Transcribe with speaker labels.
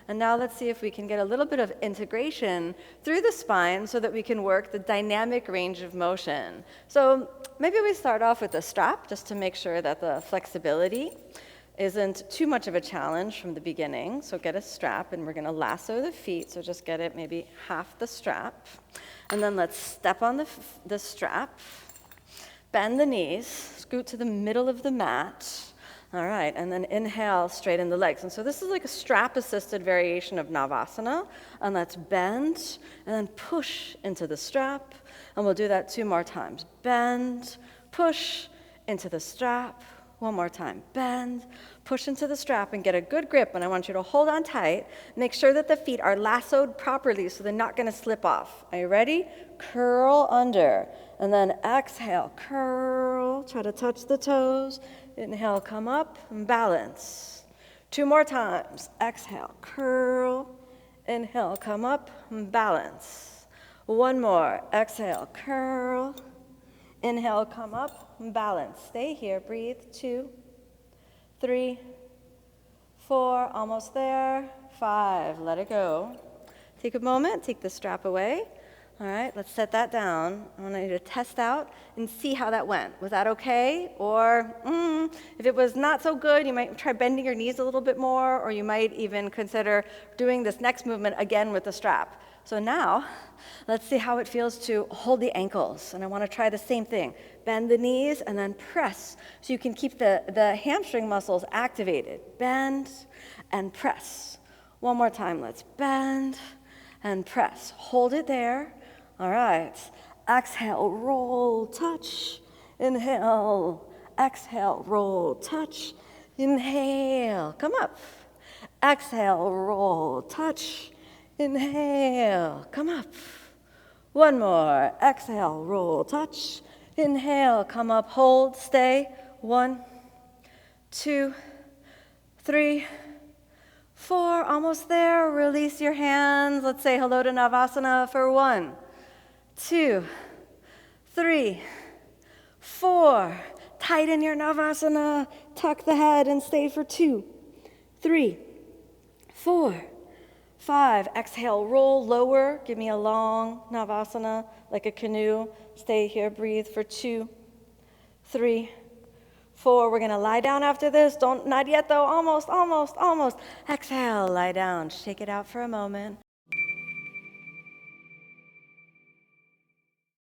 Speaker 1: And now let's see if we can get a little bit of integration through the spine so that we can work the dynamic range of motion. So maybe we start off with a strap just to make sure that the flexibility isn't too much of a challenge from the beginning. So get a strap, and we're going to lasso the feet, so just get it maybe half the strap. And then let's step on the strap, bend the knees, scoot to the middle of the mat. All right, and then inhale, straighten the legs. And so this is like a strap-assisted variation of Navasana. And let's bend, and then push into the strap. And we'll do that 2 more times. Bend, push into the strap. 1 more time. Bend, push into the strap, and get a good grip. And I want you to hold on tight. Make sure that the feet are lassoed properly so they're not going to slip off. Are you ready? Curl under. And then exhale, curl. Try to touch the toes. Inhale, come up, and balance. 2 more times. Exhale, curl. Inhale, come up, and balance. 1 more. Exhale, curl. Inhale, come up, and balance. Stay here, breathe. 2, 3, 4, almost there. 5, let it go. Take a moment, take the strap away. All right, let's set that down. I want you to test out and see how that went. Was that okay? Or if it was not so good, you might try bending your knees a little bit more, or you might even consider doing this next movement again with the strap. So now, let's see how it feels to hold the ankles. And I want to try the same thing. Bend the knees and then press so you can keep the hamstring muscles activated. Bend and press. 1 more time. Let's bend and press. Hold it there. All right. Exhale, roll, touch. Inhale. Exhale, roll, touch. Inhale. Come up. Exhale, roll, touch. Inhale, come up. 1 more. Exhale, roll, touch. Inhale, come up, hold, stay. 1, 2, 3, 4. Almost there. Release your hands. Let's say hello to Navasana for 1, 2, 3, 4. Tighten your Navasana. Tuck the head and stay for 2, 3, 4. 5, exhale, roll lower. Give me a long Navasana, like a canoe. Stay here, breathe for 2, 3, 4. We're gonna lie down after this. Not yet though, almost. Exhale, lie down. Shake it out for a moment.